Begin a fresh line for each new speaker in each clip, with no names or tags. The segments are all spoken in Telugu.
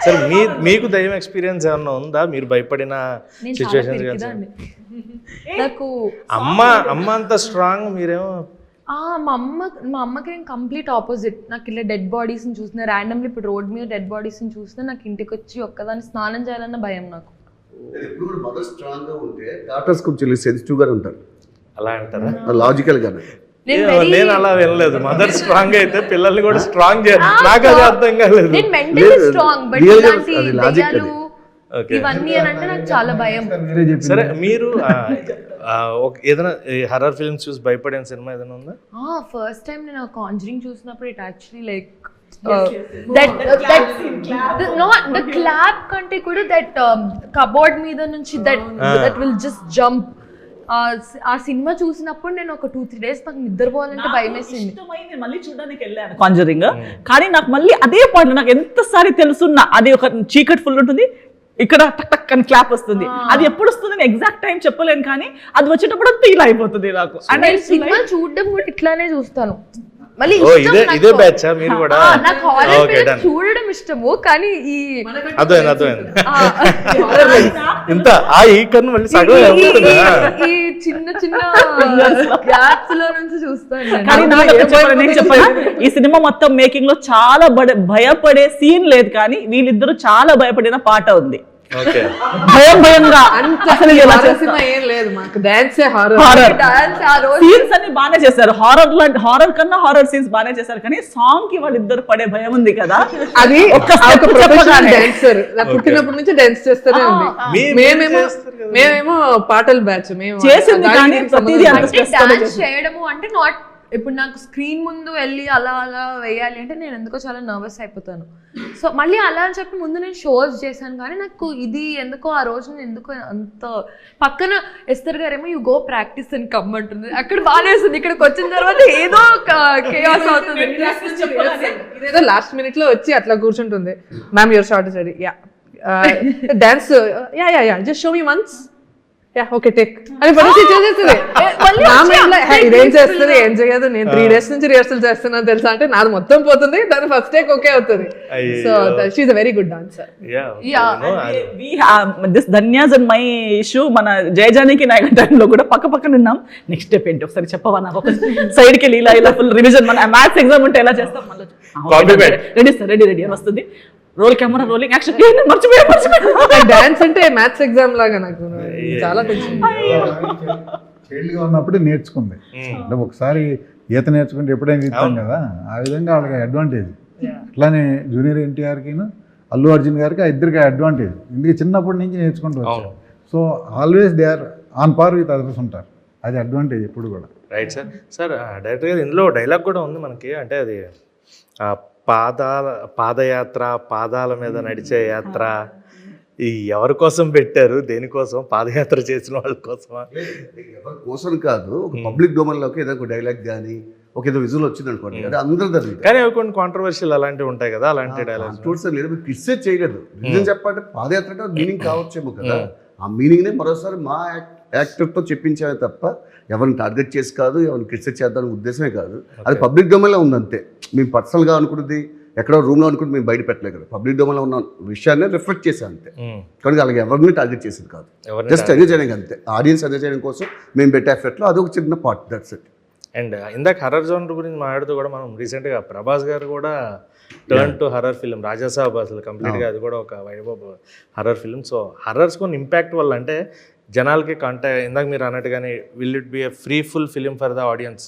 సరే మీకు దయ్యం ఎక్స్పీరియన్స్ ఏమన్నా ఉందా? మీరు భయపడిన సిచ్యువేషన్స్?
నాకు
అమ్మ అంత స్ట్రాంగ్, మీరేమో
మా అమ్మకి నేను కంప్లీట్ ఆపోజిట్. నాకు ఇలా డెడ్ బాడీస్ని చూసిన ర్యాండమ్లీ ఇప్పుడు రోడ్ మీద డెడ్ బాడీస్ని చూస్తే నాకు ఇంటికి వచ్చి ఒక్కదాన్ని స్నానం చేయాలన్న భయం నాకు.
ఎప్పుడు కూడా మదర్ స్ట్రాంగ్ గా ఉంటే డాటర్స్ కొంచెం సెన్సిటివ్ గా ఉంటారు.
అలా అంటారా?
లాజికల్ గానే.
నేను అలా వినలేదు. మదర్ స్ట్రాంగ్ అయితే పిల్లల్ని కూడా స్ట్రాంగ్ చేయాలి. నాకు అది అర్థం కాలేదు.
నేను మెంటలీ స్ట్రాంగ్, బట్ ఇలాంటి దయ్యాలు ఇవన్నీ అని అంటే నాకు చాలా భయం.
సరే, మీరు ఏదైనా హర్రర్ ఫిల్మ్స్ చూసి భయపడిన సినిమా ఏదైనా ఉందా?
ఫస్ట్ టైం నేను కాంజరింగ్ చూసినప్పుడు it actually like the clap కంటే కూడా దట్ కబోర్డ్ మీద నుంచి దట్ విల్ జస్ట్ జంప్. ఆ సినిమా చూసినప్పుడు నేను ఒక 2-3 days నాకు నిద్రపోవాలంటే భయం వేసింది.
మళ్ళీ చూడడానికి వెళ్ళాను కాంజరింగ్, కానీ నాకు మళ్ళీ అదే పాయింట్, నాకు ఎంతసారి తెలుసున్నా అది ఒక చీకటి ఫుల్ ఉంటుంది, ఇక్కడ టక్ టక్ అని క్లాప్ వస్తుంది. అది ఎప్పుడు వస్తుంది ఎగ్జాక్ట్ టైం చెప్పలేను, కానీ అది వచ్చేటప్పుడు ఫీల్ అయిపోతుంది నాకు.
అంటే సినిమా చూడడం కూడా ఇట్లానే చూస్తాను. మళ్ళీ
ఇదే బ్యాచ్ మీరు కూడా?
నాకు హారర్ ఫిల్మ్స్ చూడడం ఇష్టము, కానీ ఈ
అర్థమైంది ఇంత ఈ కన్ను మళ్ళీ సగం
ఈ చిన్న చిన్న గ్యాప్స్ లో నుంచి చూస్తాను.
కానీ నేను చెప్పాను, ఈ సినిమా మొత్తం మేకింగ్ లో చాలా భయపడే సీన్ లేదు, కానీ వీళ్ళిద్దరూ చాలా భయపడిన పాట ఉంది. భయంగా
ఏం లేదు, మాకు డాన్స్
సీన్స్ అన్ని బాగానే చేశారు. హారర్ కన్నా హారర్ సీన్స్ బాగానే చేశారు, కానీ సాంగ్ కి వాళ్ళిద్దరు పడే భయం ఉంది కదా.
అది డాన్సర్ పుట్టినప్పటి నుంచి డాన్స్ చేస్తూనే ఉంది. మేమేమో పాటల బ్యాచ్. మేము
చేసింది కానీ
చేయడము అంటే నాట్. ఇప్పుడు నాకు స్క్రీన్ ముందు వెళ్ళి అలా అలా వేయాలి అంటే నేను ఎందుకో చాలా నర్వస్ అయిపోతాను. సో మళ్ళీ అలా అని చెప్పి ముందు నేను షోస్ చేశాను, కానీ నాకు ఇది ఎందుకో ఆ రోజు నేను ఎందుకో అంత పక్కన ఎస్తర్ గారేమో యూ గో ప్రాక్టీస్ అని కమ్మంటుంది. అక్కడ బాగానే వస్తుంది, ఇక్కడికి వచ్చిన తర్వాత ఏదో కేయాస్ అవుతుంది.
ఇదేదో లాస్ట్ మినిట్ లో వచ్చి అట్లా కూర్చుంటుంది. Ma'am your short ready, yeah dance, yeah just show me once, yeah okay take అని పరిస్థితి చేసేస్తుంది. ఇదేం చేస్తుంది ఏం చేయదు. నేను 3 days నుంచి రిహర్సల్ చేస్తున్నాను తెలుసా అంటే నాది మొత్తం పోతుంది, దాని ఫస్ట్ టేక్ ఓకే అవుతుంది. So she is a very good dancer.
This Dhanya's and my issue. మన జయజానికి నాయక టైంలో కూడా పక్కన ఉన్నాం. నెక్స్ట్ స్టెప్ ఏంటి ఒకసారి చెప్పవా నాకు? ఒక సైడ్ కి ఇలా ఫుల్ రివిజన్. మన మ్యాథ్స్ ఎగ్జామ్ ఉంటే ఎలా చేస్తాం? రెడీ సార్, రెడీ అని వస్తుంది. Roll camera rolling action. మర్చిపోయా
డాన్స్ అంటే మ్యాథ్స్ ఎగ్జామ్ లాగా నాకు చాలా
చైల్డ్గా ఉన్నప్పుడు నేర్చుకుంది. అంటే ఒకసారి ఈత నేర్చుకుంటే ఎప్పుడైనా ఇస్తాం కదా, ఆ విధంగా వాళ్ళకి అడ్వాంటేజ్. అట్లానే జూనియర్ ఎన్టీఆర్కి అల్లు అర్జున్ గారికి ఇద్దరికి అడ్వాంటేజ్, ఎందుకంటే చిన్నప్పటి నుంచి నేర్చుకుంటూ వచ్చారు. So always they are on par with others ఉంటారు. అది అడ్వాంటేజ్ ఎప్పుడు కూడా.
Right sir. సార్ డైరెక్టర్ గారు ఇందులో డైలాగ్ కూడా ఉంది మనకి, అంటే అది పాదయాత్ర, పాదాల మీద నడిచే యాత్ర. ఈ ఎవరి కోసం పెట్టారు? దేనికోసం? పాదయాత్ర చేసిన వాళ్ళ కోసమా?
ఎవరి కోసం కాదు, పబ్లిక్ డొమైన్లోకి ఏదో ఒక డైలాగ్ కానీ ఒక ఏదో విజువల్ వచ్చింది అనుకోండి, అది అందరూ.
కానీ అవి కొన్ని కాంట్రవర్షియల్ అలాంటివి ఉంటాయి కదా, అలాంటి డైలాగ్స్
లేదు. మీరు క్రిస్సే చేయలేదు. నిజం చెప్పాలంటే పాదయాత్ర అంటే మీనింగ్ కావచ్చేమో కదా, ఆ మీనింగ్నే మరోసారి మా యాక్టర్తో చెప్పించామే తప్ప ఎవరిని టార్గెట్ చేసి కాదు, ఎవరిని క్రిస్టేట్ చేద్దామని ఉద్దేశమే కాదు. అది పబ్లిక్ డొమైన్లో ఉందంతే. మేము పర్సనల్గా అనుకున్నది ఎక్కడో రూమ్లో అనుకుంటే మేము బయట పెట్టలేదు కదా, పబ్లిక్ డొమైన్లో ఉన్న విషయాన్ని రిఫ్లెక్ట్ చేసాం అంతే. కానీ అలాగే ఎవరిని టార్గెట్ చేసేది కాదు, జస్ట్ ఎంజాయ్ చేయడానికి అంతే. ఆడియన్స్ ఎంజాయ్ చేయడం కోసం మేము పెట్టే ఎఫర్ట్లో అది ఒక చిన్న పార్ట్, దట్స్ ఇట్.
అండ్ ఇందాక హర్రర్ జోనర్ గురించి మాట్లాడుతూ కూడా మనం రీసెంట్గా ప్రభాస్ గారు కూడా turn to horror film Raja Saab, అసలు కంప్లీట్గా అది కూడా ఒక vibe horror film. So horrors కొన్ని ఇంపాక్ట్ వల్ల అంటే జనాలకి ఇందాక మీరు అన్నట్టుగానే will it be a fearful film for the audience,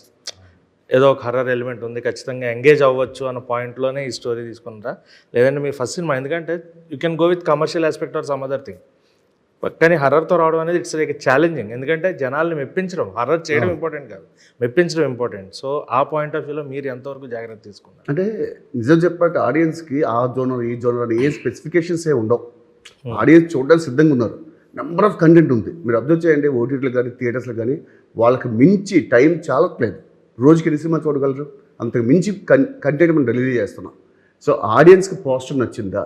ఏదో ఒక హర్రర్ ఎలిమెంట్ ఉంది, ఖచ్చితంగా ఎంగేజ్ అవ్వచ్చు అన్న పాయింట్లోనే ఈ స్టోరీ తీసుకుంటారా? లేదంటే మీ ఫస్ట్ సినిమా, ఎందుకంటే you can go with commercial aspect are some other thing, కానీ హర్రర్తో రావడం అనేది ఇట్స్ లైక్ ఛాలెంజింగ్. ఎందుకంటే జనాల్ని మెప్పించడం, హర్రర్ చేయడం ఇంపార్టెంట్ కాదు, మెప్పించడం ఇంపార్టెంట్. సో ఆ పాయింట్ ఆఫ్ వ్యూలో మీరు ఎంతవరకు జాగ్రత్త తీసుకున్నారు?
అంటే నిజం చెప్పాలంటే ఆడియన్స్కి ఆ జోనర్ ఈ జోనర్ అని ఏ స్పెసిఫికేషన్స్ ఏ ఉండవు. ఆడియన్స్ చూడడానికి సిద్ధంగా ఉన్నారు. నెంబర్ ఆఫ్ కంటెంట్ ఉంది. మీరు అబ్జర్వ్ చేయండి, ఓటీటీలు కానీ థియేటర్స్లో కానీ వాళ్ళకి మించి టైం చాలట్లేదు. రోజుకి ఎన్ని సినిమా చూడగలరు? అంతకు మించి కంటెంట్ మనం రిలీజ్ చేస్తున్నాం. సో ఆడియన్స్కి పోస్టర్ నచ్చిందా,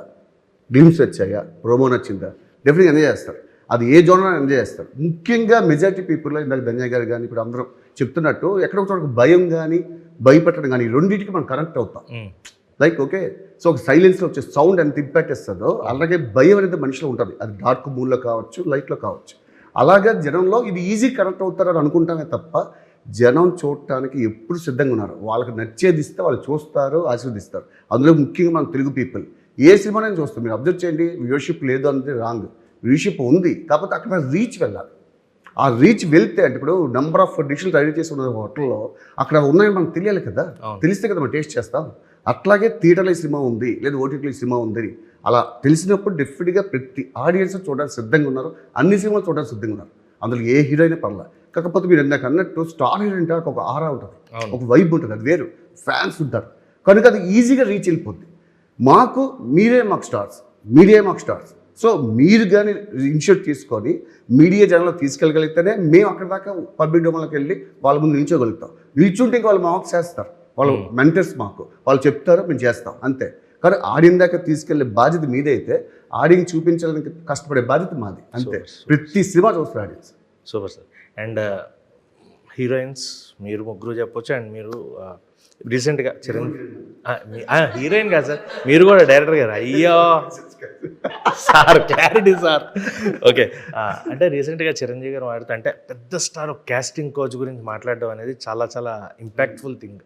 గ్లిమ్స్ వచ్చాయా, ప్రోమో నచ్చిందా, డెఫినెట్గా ఎంజాయ్ చేస్తారు. అది ఏ జోనర్ ఎంజాయ్ చేస్తారు. ముఖ్యంగా మెజారిటీ పీపుల్లో ఇందాక ధన్య గారు కానీ ఇప్పుడు అందరం చెప్తున్నట్టు ఎక్కడో చోట భయం కానీ భయపెట్టడం కానీ రెండింటికి మనం కనెక్ట్ అవుతాం. లైక్ ఓకే సో ఒక సైలెన్స్లో వచ్చే సౌండ్ ఎంత ఇంపాక్ట్ ఇస్తుందో అలాగే భయం అనేది మనిషిలో ఉంటుంది. అది డార్క్ మూడ్లో కావచ్చు, లైట్లో కావచ్చు. అలాగే జనంలో ఇది ఈజీ కనెక్ట్ అవుతారని అనుకుంటామే తప్ప జనం చూడటానికి ఎప్పుడు సిద్ధంగా ఉన్నారు. వాళ్ళకి నచ్చేది ఇస్తే వాళ్ళు చూస్తారు, ఆశీర్వదిస్తారు. అందులో ముఖ్యంగా మన తెలుగు పీపుల్ ఏ సినిమానైనా చూస్తాం. మీరు అబ్జర్వ్ చేయండి, వ్యూవర్షిప్ లేదు అంటే రాంగ్. వ్యూవర్షిప్ ఉంది, కాకపోతే అక్కడ రీచ్ వెళ్ళాలి. ఆ రీచ్ వెళ్తే అంటే ఇప్పుడు నెంబర్ ఆఫ్ డిష్లు రెడీ చేసి ఉన్న హోటల్లో అక్కడ ఉన్నాయని మనకు తెలియాలి కదా, తెలిస్తే కదా మనం టేస్ట్ చేస్తాం. అట్లాగే థియేటర్లో ఈ సినిమా ఉంది లేదా ఓటీటీలో ఈ సినిమా ఉంది అలా తెలిసినప్పుడు డెఫినెట్గా ప్రతి ఆడియన్స్ చూడడానికి సిద్ధంగా ఉన్నారు. అన్ని సినిమాలు చూడడానికి సిద్ధంగా ఉన్నారు. అందులో ఏ హీరోయిన్ పర్లా. కాకపోతే మీరు ఇందాక అన్నట్టు స్టార్ హీరో అంటే ఒక ఆరా ఉంటుంది, ఒక వైబ్ ఉంటుంది, అది వేరు, ఫ్యాన్స్ ఉంటారు కనుక అది ఈజీగా రీచ్ వెళ్ళిపోద్ది. మీరే మాకు స్టార్స్, మీడియా మాకు స్టార్స్. సో మీరు కానీ ఇనిషియేట్ తీసుకొని మీడియా జనంలో తీసుకెళ్ళగలిగితేనే మేము అక్కడ దాకా పబ్లిక్ డొమైన్లోకి వెళ్ళి వాళ్ళ ముందు నిల్చోగలుగుతాం. నిల్చుంటే ఇంకా వాళ్ళు మాకు చేస్తారు, వాళ్ళు మెంటర్స్ మాకు, వాళ్ళు చెప్తారు, మేము చేస్తాం అంతే. కానీ ఆడియన్ దాకా తీసుకెళ్లే బాధ్యత మీదే అయితే ఆడియన్ చూపించాలని కష్టపడే బాధ్యత మాది అంతే. ప్రతి సినిమా చూస్తారు audience.
Super sir. And heroines మీరు ముగ్గురు చెప్పొచ్చు. అండ్ మీరు రీసెంట్గా హీరోయిన్ కాదు సార్, మీరు కూడా డైరెక్టర్ గారు. అయ్యో సార్ క్లారిటీ సార్. ఓకే, అంటే రీసెంట్గా చిరంజీవి గారు మాట్లాడుతూ అంటే పెద్ద స్టార్ కాస్టింగ్ కోచ్ గురించి మాట్లాడడం అనేది చాలా చాలా ఇంపాక్ట్ఫుల్ థింగ్.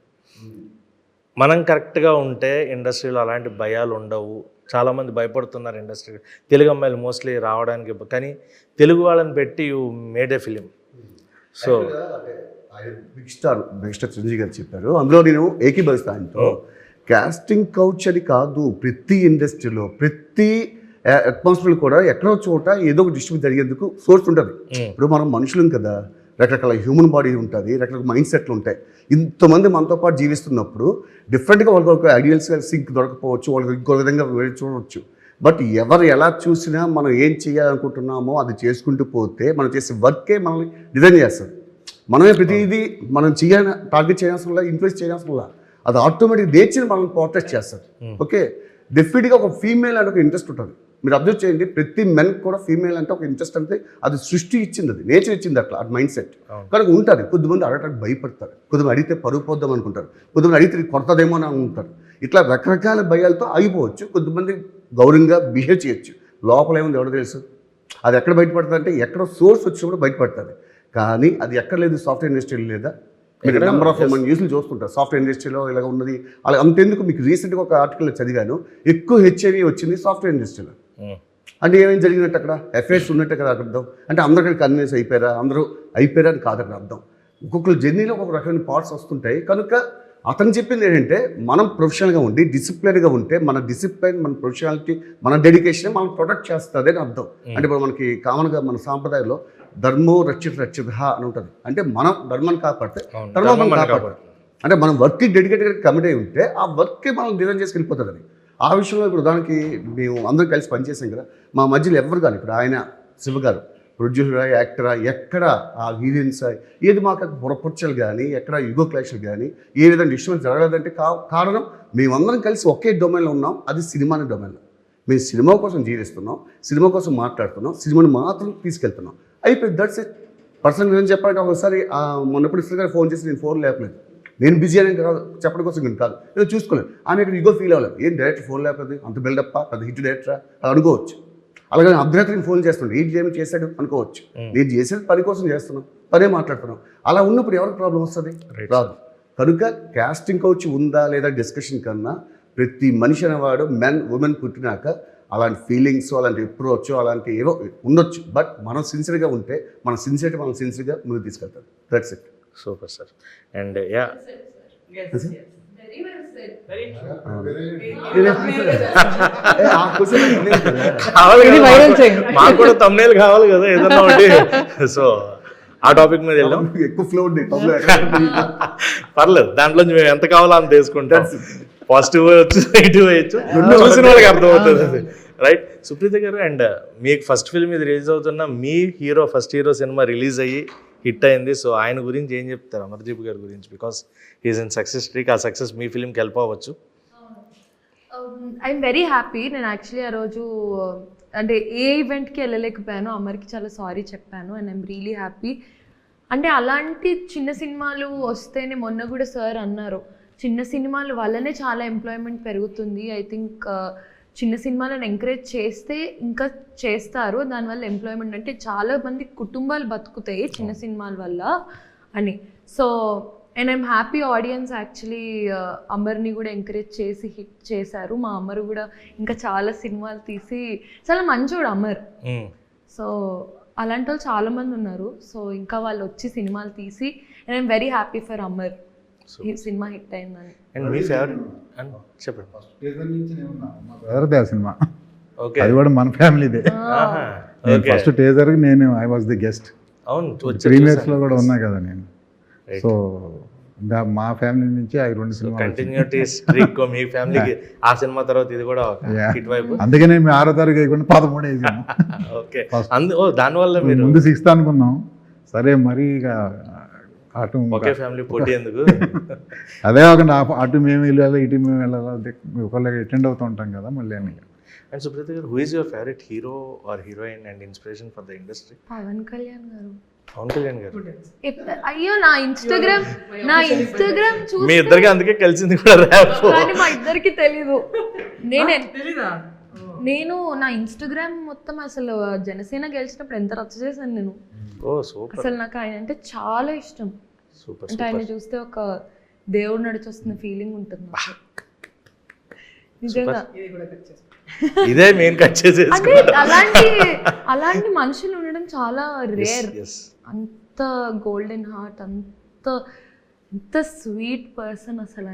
మనం కరెక్ట్గా ఉంటే ఇండస్ట్రీలో అలాంటి భయాలు ఉండవు. చాలామంది భయపడుతున్నారు ఇండస్ట్రీ, తెలుగు అమ్మాయిలు మోస్ట్లీ రావడానికి. కానీ తెలుగు వాళ్ళని పెట్టి you made a film. So
big star Chiranjeevi garu చెప్పారు, అందులో నేను ఏకీభవిస్తాను ఆయనతో. కాస్టింగ్ కౌచ్ అని కాదు, ప్రతి ఇండస్ట్రీలో ప్రతి అట్మాస్ఫియర్ కూడా ఎక్కడో చోట ఏదో ఒక డిస్ట్రిబ్యూట్ జరిగేందుకు సోర్స్ ఉంటుంది. ఇప్పుడు మనం మనుషులం కదా, రకరకాల హ్యూమన్ బాడీ ఉంటుంది, రకరకాల మైండ్ సెట్లు ఉంటాయి. ఇంతమంది మనతో పాటు జీవిస్తున్నప్పుడు డిఫరెంట్గా వాళ్ళకి ఒక ఐడియల్స్గా సింక్ దొరకపోవచ్చు, వాళ్ళకి ఇంకో విధంగా చూడవచ్చు. బట్ ఎవరు ఎలా చూసినా మనం ఏం చేయాలనుకుంటున్నామో అది చేసుకుంటూ పోతే మనం చేసే వర్కే మనల్ని డిజైన్ చేస్తుంది. మనమే ప్రతిదీ మనం చేయాలని టార్గెట్ చేయాల్సిన ఇన్ఫ్లుయెన్స్ చేయాల్సిన అది ఆటోమేటిక్ నేచర్ మనల్ని పోర్ట్రేట్ చేస్తారు. ఓకే, డెఫినెట్గా ఒక ఫీమేల్ అంటే ఒక ఇంట్రెస్ట్ ఉంటుంది. మీరు అబ్జర్వ్ చేయండి, ప్రతి మెన్ కూడా ఫీమేల్ అంటే ఒక ఇంట్రెస్ట్ అంటే అది సృష్టి ఇచ్చింది, అది నేచర్ ఇచ్చింది, అట్లా అది మైండ్ సెట్ కనుక ఉంటుంది. కొద్దిమంది అడగటానికి భయపడతారు, కొద్దిమంది అడిగితే పరుగు పోద్దాం అనుకుంటారు, కొద్దిమంది అడిగితే కొడతాదేమో అని అనుకుంటారు. ఇట్లా రకరకాల భయాలతో ఆగిపోవచ్చు. కొద్దిమంది గౌరవంగా బిహేవ్ చేయొచ్చు. లోపల ఏముంది ఎవడో తెలుసు. అది ఎక్కడ బయటపడుతుంది అంటే ఎక్కడో సోర్స్ వచ్చినప్పుడు బయటపడుతుంది. కానీ అది ఎక్కడ లేదు, సాఫ్ట్వేర్ ఇండస్ట్రీలో లేదా. మీరు నెంబర్ ఆఫ్ మన న్యూస్లు చూస్తుంటారు సాఫ్ట్వేర్ ఇండస్ట్రీలో ఇలాగ ఉన్నది. అలా అంతెందుకు, మీకు రీసెంట్గా ఒక ఆర్టికల్ చదివాను, ఎక్కువ హెచ్ఐవి వచ్చింది సాఫ్ట్వేర్ ఇండస్ట్రీలో. అంటే ఏమేమి జరిగినట్టు అక్కడ ఎఫ్ఐఆర్స్ ఉన్నట్టు కదా అర్థం. అంటే అందరికీ కన్విన్స్ అయిపోయారా, అందరూ అయిపోయారా అని కాదు అక్కడ అర్థం. ఒక్కొక్కరు జర్నీలో ఒక్కొక్క రకమైన పార్ట్స్ వస్తుంటాయి. కనుక అతను చెప్పింది ఏంటంటే మనం ప్రొఫెషనల్గా ఉండి డిసిప్లిన్గా ఉంటే మన డిసిప్లిన్, మన ప్రొఫెషనాలిటీ, మన డెడికేషన్ మనం ప్రొటెక్ట్ చేస్తుంది అని అర్థం. అంటే ఇప్పుడు మనకి కామన్గా మన సాంప్రదాయంలో ధర్మో రక్షిత అని ఉంటుంది. అంటే మనం ధర్మాన్ని కాపాడితే ధర్మం కాపాడతాం. అంటే మనం వర్క్కి డెడికేటెడ్గా కమిట్ అయి ఉంటే ఆ వర్క్కి మనం డిజైన్ చేసి వెళ్ళిపోతుంది అది. ఆ విషయంలో ఇప్పుడు దానికి మేము అందరం కలిసి పనిచేసాం కదా. మా మధ్యలో ఎవరు కానీ ఇప్పుడు ఆయన శివ గారు ప్రొడ్యూసరా, యాక్టరా, ఎక్కడ ఆ హీరోయిన్స్ ఏది మాకు పొరపర్చలు కానీ ఎక్కడ యుగో క్లాషులు కానీ ఏ విధంగా డిస్టర్బెన్స్ జరగలేదంటే కారణం మేమందరం కలిసి ఒకే డొమైన్లో ఉన్నాం. అది సినిమా అనే డొమైన్లో. మేము సినిమా కోసం జీవిస్తున్నాం, సినిమా కోసం మాట్లాడుతున్నాం, సినిమాని మాత్రం తీసుకెళ్తున్నాం. అయిపోయింది, దట్స్ ఇట్. పర్సనల్ ఏం చెప్పాలంటే ఒకసారి మొన్నప్పుడు ఇస్టర్ గారు ఫోన్ చేసి నేను ఫోన్ లేపలేదు, నేను బిజీ అని చెప్పడం కోసం నేను కాదు, ఏదో చూసుకోలేదు. ఆమె ఇక్కడ యుగో ఫీల్ అవ్వలేదు, ఏం డైరెక్టర్ ఫోన్ లేకపోతే అంత బిల్డప్ పెద్ద హిట్ డైరెక్టరా అది అనుకోవచ్చు. అలాగే అర్ధరాత్రికి ఫోన్ చేస్తున్నాడు, ఏంటి ఏమి చేశాడు అనుకోవచ్చు. నేను చేసేది పని కోసం చేస్తున్నాం, పనే మాట్లాడుతున్నాం. అలా ఉన్నప్పుడు ఎవరికి ప్రాబ్లం వస్తుంది? రాదు. కనుక కాస్టింగ్ కౌచ్ ఉందా లేదా డిస్కషన్ కన్నా ప్రతి మనిషి అనేవాడు మెన్ ఉమెన్ పుట్టినాక అలాంటి ఫీలింగ్స్, అలాంటి అప్రోచ్, అలాంటి ఏవో ఉండొచ్చు. బట్ మనం సిన్సియర్గా ఉంటే మన సిన్సియర్గా ముందుకు తీసుకెళ్తాం. That's it.
Super sir. And yeah మాకు కూడా తమ్నేల్ కావాలి కదా ఏదన్నా ఒకటి. సో ఆ టాపిక్ మీద వెళ్దాం.
ఎక్కువ ఫ్లో ఉంది,
పర్లేదు, దాంట్లో మేము ఎంత కావాలో అంత వేసుకుంటాం. పాజిటివ్ వచ్చు, నెగిటివ్ అయ్యచ్చు, చూసిన వాళ్ళకి అర్థమవుతుంది అది, రైట్. సుప్రీత గారు, అండ్ మీకు ఫస్ట్ ఫిల్మ్ ఇది రిలీజ్ అవుతున్న మీ hero first hero cinema release అయ్యి హిట్ అయింది. సో ఆయన గురించి ఏం చెప్తారు, అమర్దీప్ గారి గురించి? Because he's in success streak. ఆ సక్సెస్ మీ ఫిల్మ్కి హెల్ప్ అవ్వచ్చు.
I'm very happy. నేను యాక్చువల్లీ ఆ రోజు అంటే ఏ ఈవెంట్కి వెళ్ళలేకపోయాను, అమర్కి చాలా సారీ చెప్పాను. And I'm really happy. అంటే అలాంటి చిన్న సినిమాలు వస్తేనే, మొన్న కూడా సార్ అన్నారు, చిన్న సినిమాల వల్లనే చాలా ఎంప్లాయ్మెంట్ పెరుగుతుంది. ఐ థింక్ చిన్న సినిమాలను ఎంకరేజ్ చేస్తే ఇంకా చేస్తారు, దానివల్ల ఎంప్లాయ్మెంట్ అంటే చాలా మంది కుటుంబాలు బతుకుతాయి చిన్న సినిమాల వల్ల అని. So and I'm happy audience actually అమర్ని కూడా ఎంకరేజ్ చేసి హిట్ చేశారు. మా అమర్ కూడా ఇంకా చాలా సినిమాలు తీసి చాలా మంచోడు అమర్. సో అలాంటి వాళ్ళు చాలామంది ఉన్నారు. సో ఇంకా వాళ్ళు వచ్చి సినిమాలు తీసి and I'm very happy for Amar ఈ సినిమా హిట్ అయిందని.
అండ్ మీ ఫేవరెట్ అని చెప్పండి.
బ్రదర్దే ఆ సినిమా,
ఓకే,
అది కూడా మన ఫ్యామిలీదే. ఫస్ట్ టేజర్ నేను ఐ వాజ్ ది గెస్ట్,
అవును,
ప్రీమియర్స్ లో కూడా ఉన్నా కదా నేను. సో మా ఫ్యామిలీ నుంచి ఆ 2 సినిమాలు
కంటిన్యూటీ స్ట్రీక్ మీ ఫ్యామిలీకి ఆ సినిమా తర్వాత ఇది కూడా హిట్ వైపు.
అందుకనే మేము 6వ తారీఖు వేయకుండా 13 వేసాము.
ఓకే, దానివల్ల మీరు
ముందు 6th అనుకున్నాం, సరే మరి ఇక అటు
ఒకే ఫ్యామిలీ పోటీ ఎందుకు.
అదే కాకుండా అటు మేము వెళ్ళాలి ఇటు మేము వెళ్ళాలి, ఒకళ్ళకి అటెండ్ అవుతూ ఉంటాం కదా మళ్ళీ అని.
And Supreetha garu, who is your favourite hero or heroine and inspiration for the industry?
Pawan Kalyan garu.
Pawan Kalyan గారు,
అయ్యో నా ఇన్స్టాగ్రామ్ చూసి
మీ ఇద్దరికి అందుకే కలిసింది కూడా ర్యాప్.
కానీ మా ఇద్దరికి తెలీదు. నేను నా ఇన్స్టాగ్రామ్ మొత్తం అసలు జనసేన గెలిచినప్పుడు ఎంత రచ్చ చేశాను నేను.
ఓ సూపర్,
అసలు నాకు ఆయన అంటే చాలా ఇష్టం.
సూపర్.
అంటే ఆయన చూస్తే ఒక దేవుడు నడిచొస్తున్న ఫీలింగ్ ఉంటుంది నాకు. నిజంగా
ఇదే మెయిన్ కట్ చేసేసి.
అంటే అలాంటి మనుషులు ఉండడం చాలా రేర్. అంత గోల్డెన్ హార్ట్, అంత స్వీట్ పర్సన్ అసలు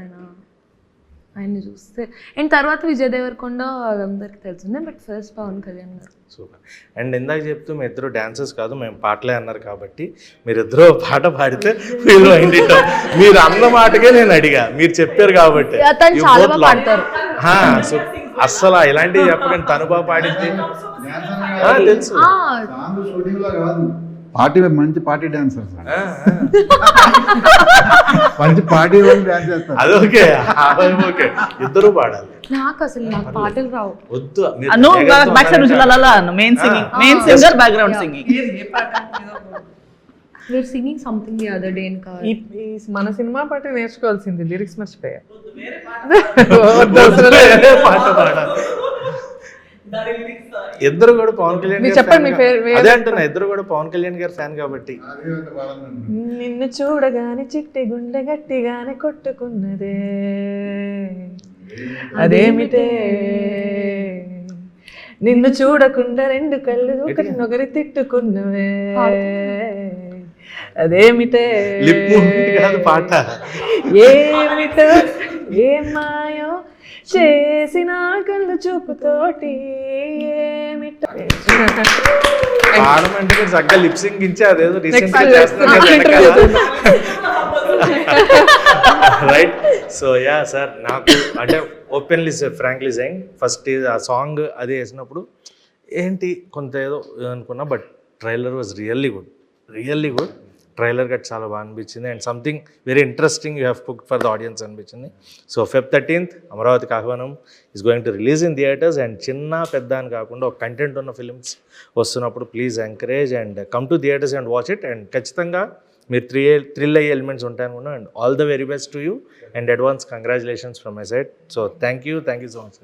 ఆయన్ని చూస్తే. అండ్ తర్వాత విజయ్ దేవరకొండ అందరికి తెలిసిందే, బట్ ఫస్ట్ పవన్ కళ్యాణ్ గారు.
సూపర్. అండ్ ఇందాక చెప్తూ మీ ఇద్దరు డాన్సర్స్ కాదు మేము పాటలే అన్నారు కాబట్టి మీరిద్దరూ పాట పాడితే హీరో అయింది. మీరు అన్న మాటకే నేను అడిగా, మీరు చెప్పారు కాబట్టి.
అతను చాలా బాగా పాడతారు.
అస్సలు ఇలాంటివి చెప్పకండి, తను బాగా పాడింది తెలుసు.
పార్టీ మంచి పార్టీ డాన్సర్, మంచి పార్టీ డాన్స్ చేస్తారు.
అదొకే, ఓకే, ఇద్దరు పాడాలి.
నాకు పాటలు రావు.
వద్దు,
main singer, background singing.
We're singing something the other day in car.
మన సినిమా పాట నేర్చుకోవాల్సింది, లిరిక్స్ మర్చిపోయా.
పాట పాడాలి. ఇద్దరు కూడా పవన్ కళ్యాణ్ గారు
చెప్పండి.
అదే అంటున్నా, ఇద్దరు కూడా పవన్ కళ్యాణ్ గారు ఫ్యాన్ కాబట్టి.
నిన్ను చూడగానే చిట్టి గుండె గట్టిగానే కొట్టుకున్నదే, అదేమిటే నిన్ను చూడకుండా 2 కళ్ళు ఒకరినొకరి తిట్టుకున్నవే, అదేమిటే
లిప్ మూవ్మెంట్ కాదు పాట.
ఏమిటో ఏం మాయో చేసిన కళ్ళు చూపుతోటి, ఏమిటో
పాడమంటే మీరు చక్కగా లిప్ సింగ్ ఇచ్చి అదేదో రీసెంట్ గా చేస్తున్నారు రైట్. సో యా సార్, నాకు అంటే ఓపెన్లీ ఫ్రాంక్లీ సెయింగ్, ఫస్ట్ ఆ సాంగ్ అది వేసినప్పుడు ఏంటి కొంత ఏదో అనుకున్నా, but trailer was really good. Trailer got చాలా బాగా అనిపించింది. And something very interesting you have cooked for the audience అనిపించింది. సో Feb 13th అమరావతికి ఆహ్వానం is going to release in theatres. And చిన్న పెద్ద అని కాకుండా ఒక కంటెంట్ ఉన్న ఫిల్మ్స్ వస్తున్నప్పుడు please encourage and come to theatres and watch it. And ఖచ్చితంగా మీరు థ్రిల్ అయ్యే ఎలిమెంట్స్ ఉంటాయనుకున్నాను. And all the very best to you and advance congratulations from my side. So thank you so much.